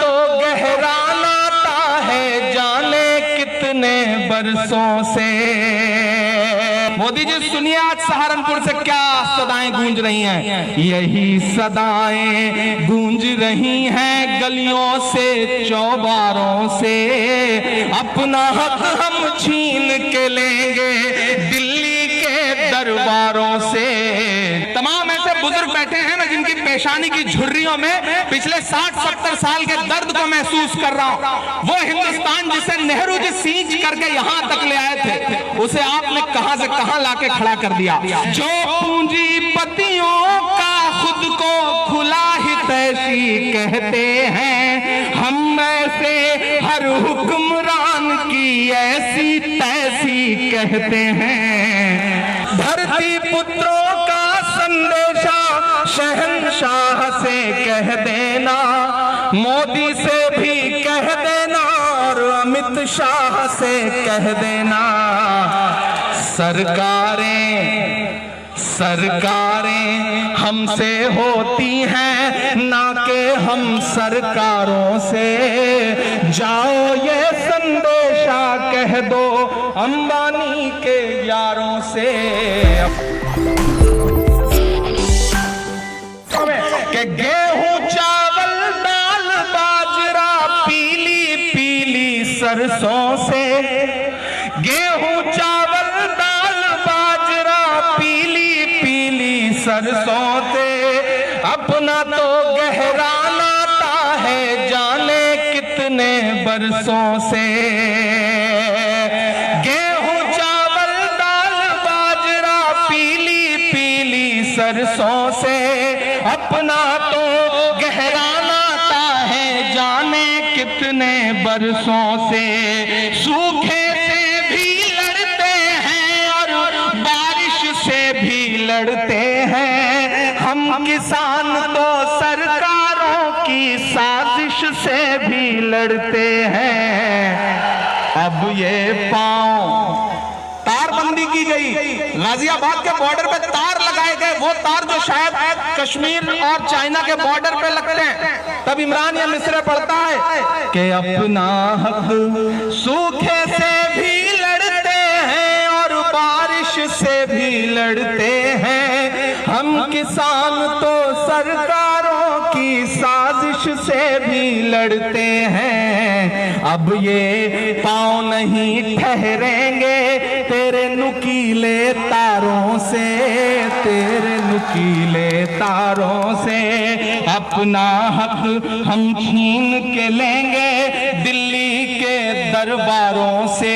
तो गहरा नाता है जाने कितने बरसों से। मोदी जी सुनिए आज सहारनपुर से क्या सदाएं गूंज रही हैं। यही सदाएं गूंज रही हैं गलियों से चौबारों से, अपना हक हम छीन के लेंगे दिल्ली के दरबारों से। तमाम ऐसे बुजुर्ग बैठे हैं ना जिनकी पेशानी की झुर्रियों में पिछले 60-70 साल के दर्द को महसूस कर रहा हूं। वो हिंदुस्तान जिसे नेहरू जी सींच करके यहां तक ले आए थे, उसे आपने कहां से कहां लाके खड़ा कर दिया। जो पूंजीपतियों का खुद को खुला हितैषी कहते हैं, हम ऐसे हर हुक्मरान की ऐसी तैसी कहते हैं। धरती पुत्रों का संदेशा शहंशाह से कह देना, मोदी से भी कह देना और अमित शाह से कह देना। सरकारें हमसे होती हैं ना कि हम सरकारों से। जाओ ये संदेशा कह दो अंबानी के यारों से कि गेहूं चावल दाल बाजरा पीली पीली सरसों से। गेहूं चावल दाल बाजरा पीली पीली सरसों से, अपना तो गहरा नाता है जाने कितने बरसों से। गेहूं चावल दाल बाजरा पीली पीली सरसों से, अपना तो गहरा नाता है जाने कितने बरसों से। सूखे से भी लड़ते हैं और बारिश से भी लड़ते हैं, हम किसान तो सरकारों की साजिश से भी लड़ते हैं। अब ये पांव तारबंदी की गई, गाजियाबाद के बॉर्डर पे तार लगाए गए, वो तार जो शायद कश्मीर और चाइना के बॉर्डर पे लगते हैं। तब इमरान ये मिसरे पढ़ता है कि अपना हक सूखे से भी लड़ते हैं और बारिश से भी लड़ते हैं, हम किसान तो सरकारों की साजिश से भी लड़ते हैं। अब ये पांव नहीं ठहरेंगे तेरे नुकीले तारों से, तेरे नुकीले तारों से। अपना हक हम छीन के लेंगे दिल्ली के दरबारों से,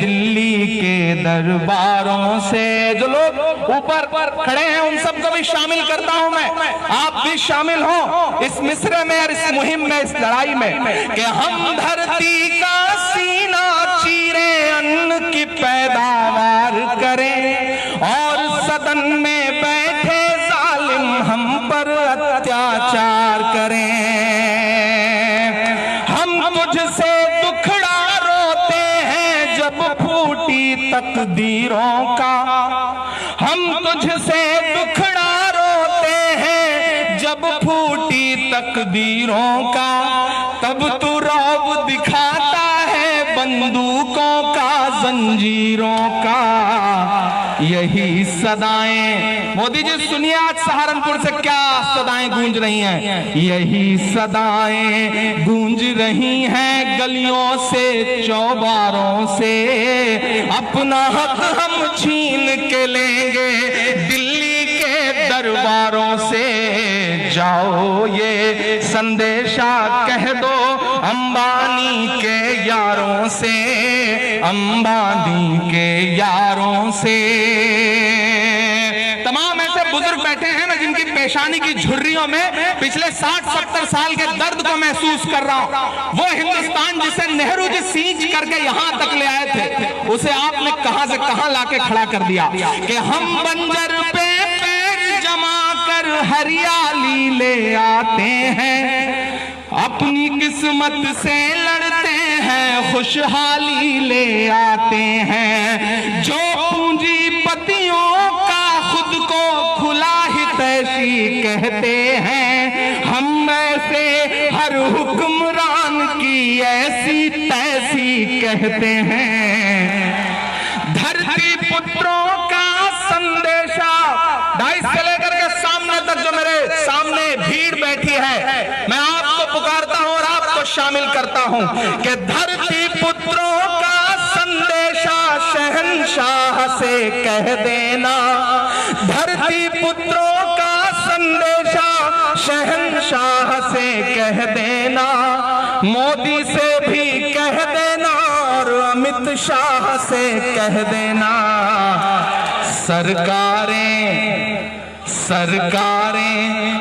दिल्ली के दरबारों से। जो लोग ऊपर खड़े हैं उन सबको भी शामिल करता हूं मैं, आप भी शामिल हो इस मिसरे में और इस मुहिम में, इस लड़ाई में कि हम धरती का सीना चीरे अन्न की पैदावार करें और सदन में बैठे जालिम हम पर अत्याचार करें। हम तुझसे दुखड़ा रोते हैं जब फूटी तकदीरों का, हम तुझसे दुखड़ा रोते हैं जब फूटी तकदीरों का। तब तू रौब दिखाता है बंदूकों का, जंजीरों का। यही सदाएं, मोदी जी सुनिए आज सहारनपुर से क्या सदाएं गूंज रही हैं। यही सदाएं गूंज रही हैं गलियों से चौबारों से, अपना हक हम छीन के लेंगे दिल्ली के दरबारों से। जाओ ये संदेशा कह दो अंबानी के यारों से, अंबानी के यारों से। तमाम ऐसे बुजुर्ग बैठे हैं ना जिनकी पेशानी की झुर्रियों में पिछले 60-70 साल के दर्द को महसूस कर रहा हूं। वो हिंदुस्तान जिसे नेहरू जी सींच करके यहां तक ले आए थे, उसे आपने कहां से कहां लाके खड़ा कर दिया कि हम बंजर पे पैर जमा कर हरियाली ले आते हैं, अपनी किस्मत से लड़ते हैं खुशहाली ले आते हैं। जो पूंजीपतियों का खुद को खुला हितैषी कहते हैं, हम ऐसे हर हर हुक्मरान की ऐसी तैसी कहते हैं। धरती पुत्रों का संदेशा 2.5 से लेकर के सामने तक जो मेरे सामने भीड़ बैठी है, मैं आपको पुकारता हूं और आपको शामिल करता हूं कि धरती पुत्रों का संदेशा शहंशाह से कह देना। धरती पुत्रों का संदेशा शहंशाह से कह देना। मोदी से भी कह देना और अमित शाह से कह देना। सरकारें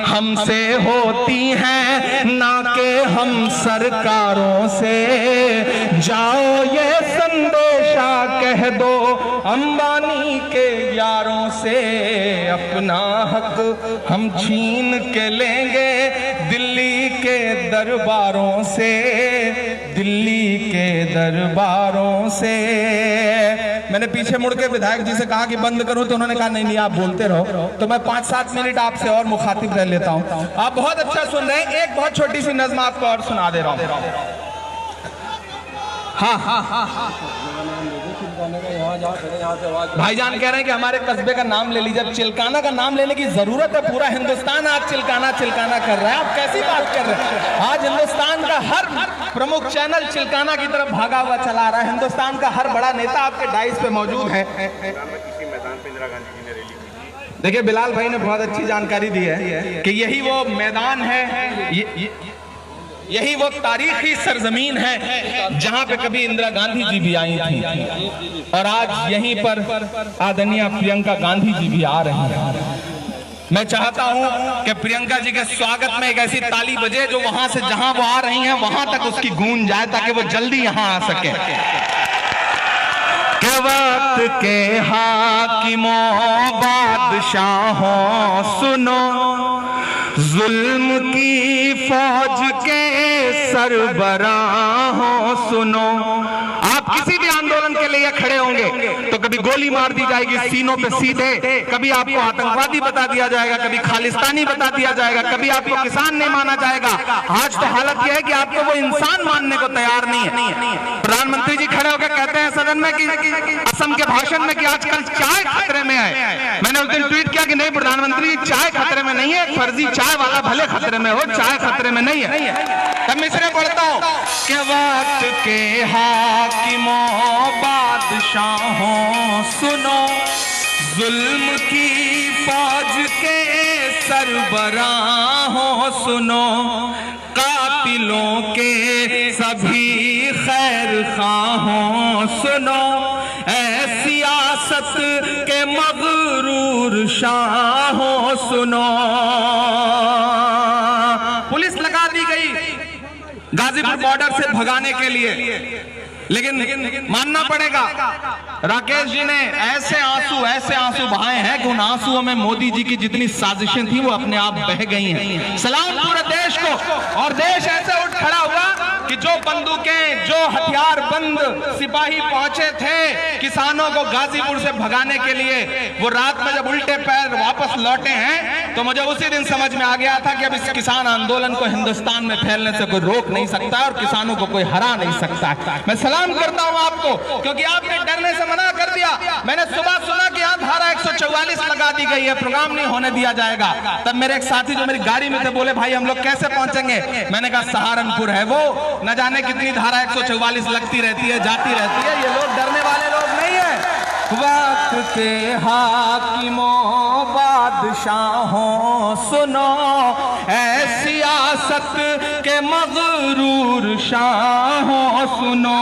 हमसे होती हैं ना कि हम सरकारों से। जाओ ये संदेशा कह दो अंबानी के यारों से। अपना हक हम छीन के लेंगे दिल्ली के दरबारों से। दिल्ली के दरबारों से। मैंने पीछे मुड़ के विधायक जी से कहा कि बंद करो, तो उन्होंने कहा नहीं नहीं आप बोलते रहो। तो मैं 5-7 मिनट आपसे और मुखातिब रह लेता हूं। आप बहुत अच्छा सुन रहे हैं। एक बहुत छोटी सी नज़्म आपको और सुना दे रहा हूं। हाँ, भाईजान कह रहे हैं कि हमारे कस्बे का नाम ले लीजिए। चिल्काना का नाम लेने की जरूरत है? पूरा हिंदुस्तान आज चिल्काना चिल्काना कर रहा है। आप कैसी बात कर रहे हैं? आज हिंदुस्तान का हर प्रमुख चैनल चिल्काना की तरफ भागा हुआ चला रहा है। हिंदुस्तान का हर बड़ा नेता आपके डाइस पे मौजूद है। देखिए बिलाल भाई ने बहुत अच्छी जानकारी दी है कि यही वो मैदान है, यही वो तारीखी सरजमीन है जहां पे कभी इंदिरा गांधी जी भी आई थी और आज यहीं पर आदरणीय प्रियंका गांधी जी भी आ रही हैं। मैं चाहता हूं कि प्रियंका जी के स्वागत में एक ऐसी ताली बजे जो वहां से जहां वो आ रही हैं वहां तक उसकी गूंज जाए, ताकि वो जल्दी यहां आ सके। के वक्त के हाकिमों बादशाहों सुनो, जुल्म की फौज के सरबराहों सुनो। आप किसी भी आंदोलन के लिए खड़े होंगे तो कभी गोली मार दी जाएगी सीनों पे सीधे, कभी आपको आतंकवादी बता दिया जाएगा, कभी खालिस्तानी बता दिया जाएगा, कभी आपको किसान नहीं माना जाएगा। आज तो हालत यह है कि आपको वो इंसान मानने को तैयार नहीं है। प्रधानमंत्री जी खड़े होकर कहते हैं सदन में कि असम के भाषण में कि आजकल चाय खतरे में है। मैंने उस दिन ट्वीट किया कि नहीं प्रधानमंत्री, चाय खतरे में नहीं है, फर्जी चाय वाला भले खतरे में हो, चाय खतरे में नहीं है। तब मिसरे पढ़ता हूं कि वक्त के हाकिमों बादशाहों सुनो, जुल्म की फौज के सरबराहों सुनो, कातिलों के सभी खैर खाहों सुनो, ऐ सियासत के मगरूर शाहों सुनो। पुलिस लगा दी गई गाजीपुर बॉर्डर से भगाने के लिए, लेकिन मानना पड़ेगा राकेश जी ने ऐसे आंसू बहाए हैं कि उन आंसुओं में मोदी जी की जितनी साजिशें थी वो अपने आप बह गई हैं। सलाम पूरे देश को। और देश ऐसे उठ खड़ा हुआ कि जो बंदूकें, जो हथियार बंद सिपाही पहुंचे थे किसानों को गाजीपुर से भगाने के लिए, वो रात में जब उल्टे पैर वापस लौटे हैं तो मुझे उसी दिन समझ में आ गया था कि अब इस किसान आंदोलन को हिंदुस्तान में फैलने से कोई रोक नहीं सकता और किसानों को कोई हरा नहीं सकता। मैं सलाम करता हूं आपको, क्योंकि आपने डरने से मना कर दिया। मैंने सुबह सुना कि यहां धारा 144 लगा दी गई है, प्रोग्राम नहीं होने दिया जाएगा। तब मेरे एक साथी जो मेरी गाड़ी में थे बोले भाई हम लोग कैसे पहुंचेंगे? मैंने कहा सहारनपुर है वो, न जाने कितनी धारा 144 लगती रहती है, जाती रहती है। ये लोग डरने वाले लोग नहीं है। वक्त के हाकिमों बादशाहों सुनो, ऐ सियासत के मगरूर शाहों सुनो,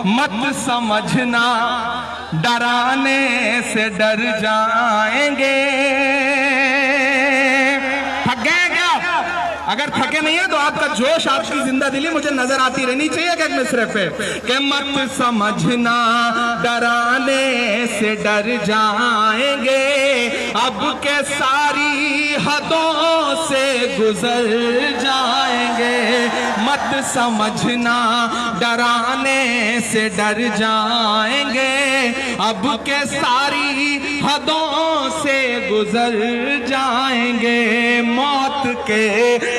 मत समझना डराने से डर जाएंगे। थक गए क्या? अगर थके नहीं है तो आपका जोश, आपकी जिंदा दिली मुझे नजर आती रहनी चाहिए कि मिसरे पे कि मत समझना डराने से डर जाएंगे, अब के सारी हदों से गुजर जाएंगे। मत समझना डराने से डर जाएंगे, अब के सारी हदों से गुजर जाएंगे। मौत के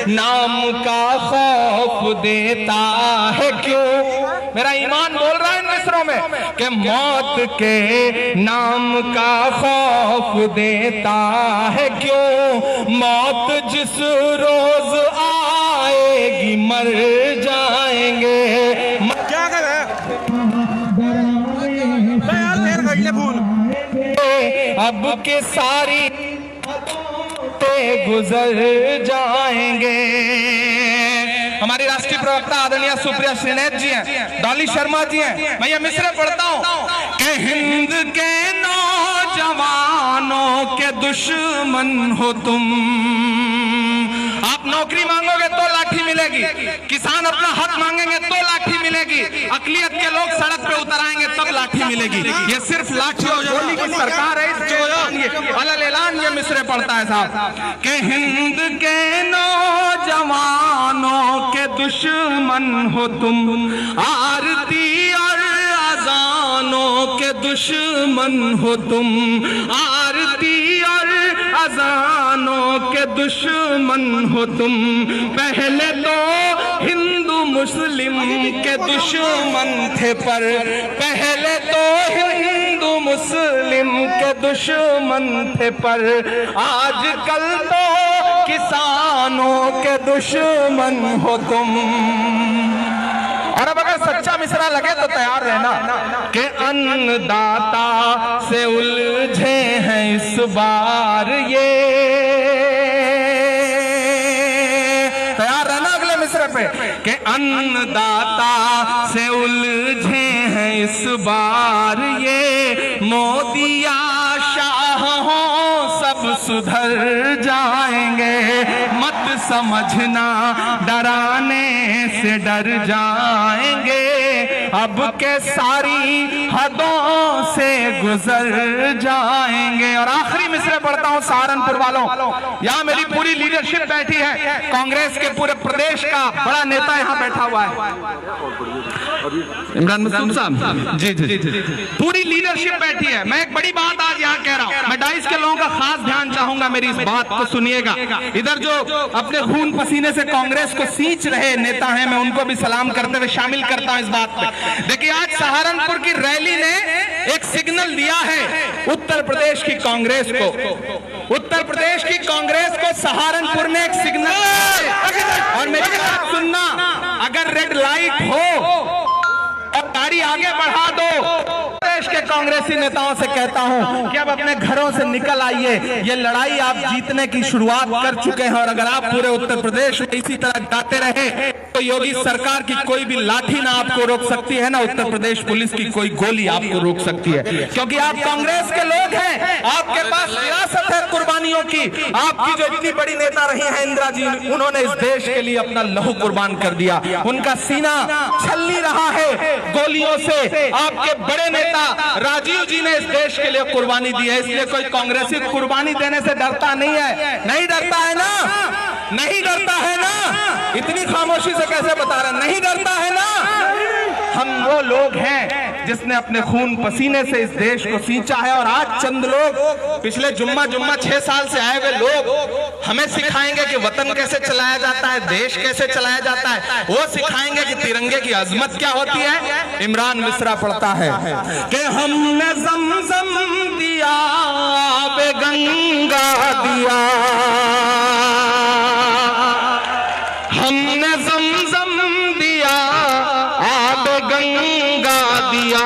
नाम का खौफ देता है क्यों। मेरा ईमान बोल रहा है इन मिसरों में कि मौत के नाम का खौफ देता है क्यों। मौत जिस रोज आएगी मर जाएंगे। क्या कर रहा है फूल अब के सारी ते गुजर जाएंगे। हमारी राष्ट्रीय प्रवक्ता आदरणीय सुप्रिया श्रीनेत जी हैं, डॉली शर्मा जी हैं। मैं ये मिसरे पढ़ता हूं कि हिंद के नौजवानों के दुश्मन हो तुम। आप नौकरी मांगोगे तो लाठी मिलेगी, किसान अपना हक मांगेंगे तो लाठी मिलेगी, अकलियत के लोग सड़क पे उतर आएंगे तब लाठी मिलेगी। ये सिर्फ लाठी और गोली की सरकार है। अलग ऐलान ये मिसरे पढ़ता है साहब कि हिंद के नौजवानों के दुश्मन हो तुम। आरती और अजानों के दुश्मन हो तुम। आरती और अजानों के दुश्मन हो तुम। पहले तो हिंदू मुस्लिम के दुश्मन थे पर पहले तो हिंदू मुस्लिम के दुश्मन थे पर आजकल तो किसानों के दुश्मन हो तुम। और अब अगर सच्चा मिसरा लगे तो तैयार रहना कि अन्नदाता से उलझे हैं इस बार ये। तैयार रहना अगले मिसरे पे कि अन्नदाता से उलझे हैं इस बार ये। मोदिया शाह हो सब सुधर जाएंगे। मत समझना डराने से डर जाएंगे। अब के सारी हदों से गुजर जाएंगे। और आखिरी मिसरे पढ़ता हूं सहारनपुर वालों। यहाँ मेरी पूरी लीडरशिप बैठी है, कांग्रेस के पूरे प्रदेश का बड़ा नेता यहाँ बैठा हुआ है, इमरान मसूद साहब जी जी जी। पूरी लीडरशिप बैठी है। मैं एक बड़ी बात आज यहाँ कह रहा हूँ, मैं डाइस के लोगों का खास ध्यान चाहूंगा, मेरी इस बात को सुनिएगा। इधर जो अपने खून पसीने से कांग्रेस को सींच रहे नेता हैं, मैं उनको भी सलाम करते हुए शामिल करता हूं इस बात पे। देखिए आज सहारनपुर की रैली ने एक सिग्नल दिया है उत्तर प्रदेश की कांग्रेस को। उत्तर प्रदेश की कांग्रेस को सहारनपुर ने एक सिग्नल दिया। और मेरी बात सुनना, अगर रेड लाइट हो अब गाड़ी आगे बढ़ा दो। देश के कांग्रेसी नेताओं से कहता हूं कि अब अपने घरों से निकल आइए। ये लड़ाई आप जीतने की शुरुआत कर चुके हैं और अगर आप पूरे उत्तर प्रदेश में इसी तरह गाते रहे तो योगी सरकार की कोई भी लाठी ना आपको रोक सकती है, ना उत्तर प्रदेश पुलिस की कोई गोली आपको रोक सकती है। क्योंकि आप कांग्रेस के लोग हैं, आपके पास विरासत है कुर्बानियों की। आपकी जो इतनी बड़ी नेता रही है इंदिरा जी, उन्होंने इस देश के लिए अपना लहू कुर्बान कर दिया। उनका सीना छलनी रहा है गोलियों से। आपके बड़े नेता राजीव जी ने इस देश के लिए कुर्बानी दी है, इसलिए कोई कांग्रेसी कुर्बानी देने से डरता नहीं है। नहीं डरता है ना, नहीं डरता है ना। इतनी खामोशी से कैसे बता रहे, नहीं डरता है ना। हम वो लोग हैं जिसने अपने खून पसीने से इस देश को सींचा है। और आज चंद लोग पिछले जुम्मा 6 साल से आए हुए लोग हमें सिखाएंगे कि वतन कैसे चलाया जाता है, देश कैसे चलाया जाता है। वो सिखाएंगे कि तिरंगे की अजमत क्या होती है। इमरान मिश्रा पढ़ता है कि हमने ज़मज़म दिया बे गंगा दिया, हमने ज़मज़म दिया आब गंगा दिया।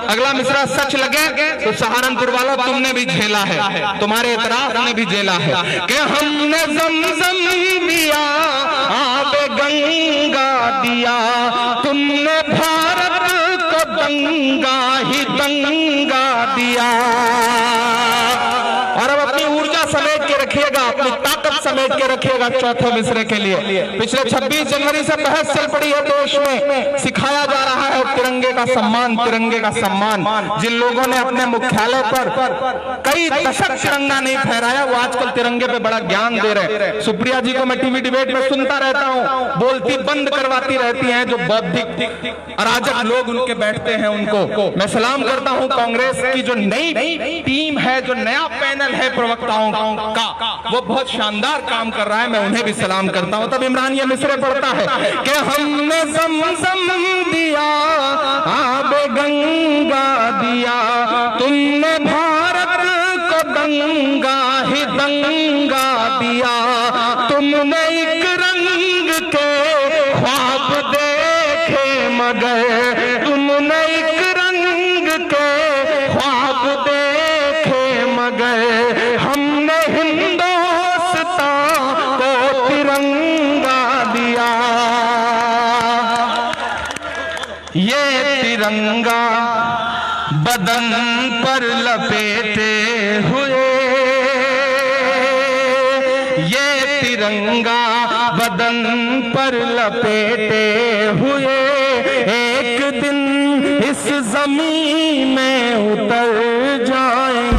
अगला मिसरा सच लगे तो सहारनपुर वालों तुमने भी झेला है, तुम्हारे इतराफ ने भी झेला है कि हमने ज़मज़म दिया आब गंगा दिया, तुमने भारत को दंगा ही दंगा दिया। और अब अपनी ऊर्जा समेट के रखिएगा, अपनी ताकत समेट के रखिएगा चौथे मिसरे के लिए। पिछले 26 जनवरी से बहस चल पड़ी है देश में, सिखाया जा रहा है तिरंगे का सम्मान, तिरंगे का सम्मान। जिन लोगों ने अपने मुख्यालय पर कई दशक तिरंगा नहीं फहराया, वो आजकल तिरंगे पे बड़ा ज्ञान दे रहे। सुप्रिया जी को मैं टीवी डिबेट में सुनता रहता हूँ, बोलती बंद करवाती रहती हैं। जो बौद्धिक अराजक लोग उनके बैठते हैं उनको मैं सलाम करता हूँ। कांग्रेस की जो नई टीम है, जो नया पैनल है प्रवक्ताओं का, वो बहुत शानदार शानदार काम कर रहा है, मैं उन्हें भी सलाम करता हूं। तब इमरान ये मिसरे पढ़ता है कि हमने ज़मज़म दिया, आबे गंगा दिया, तुमने भारत को दंगा ही दंगा दिया, तुमने एक रंग के ख्वाब देखे मगर, तुमने एक रंग के ख्वाब देखे मगर, हमने हिंदुस्तान को तिरंगा दिया। ये तिरंगा बदन पर लपेटे हुए, ये तिरंगा बदन पर लपेटे हुए, एक दिन इस जमीन में उतर जाएंगे।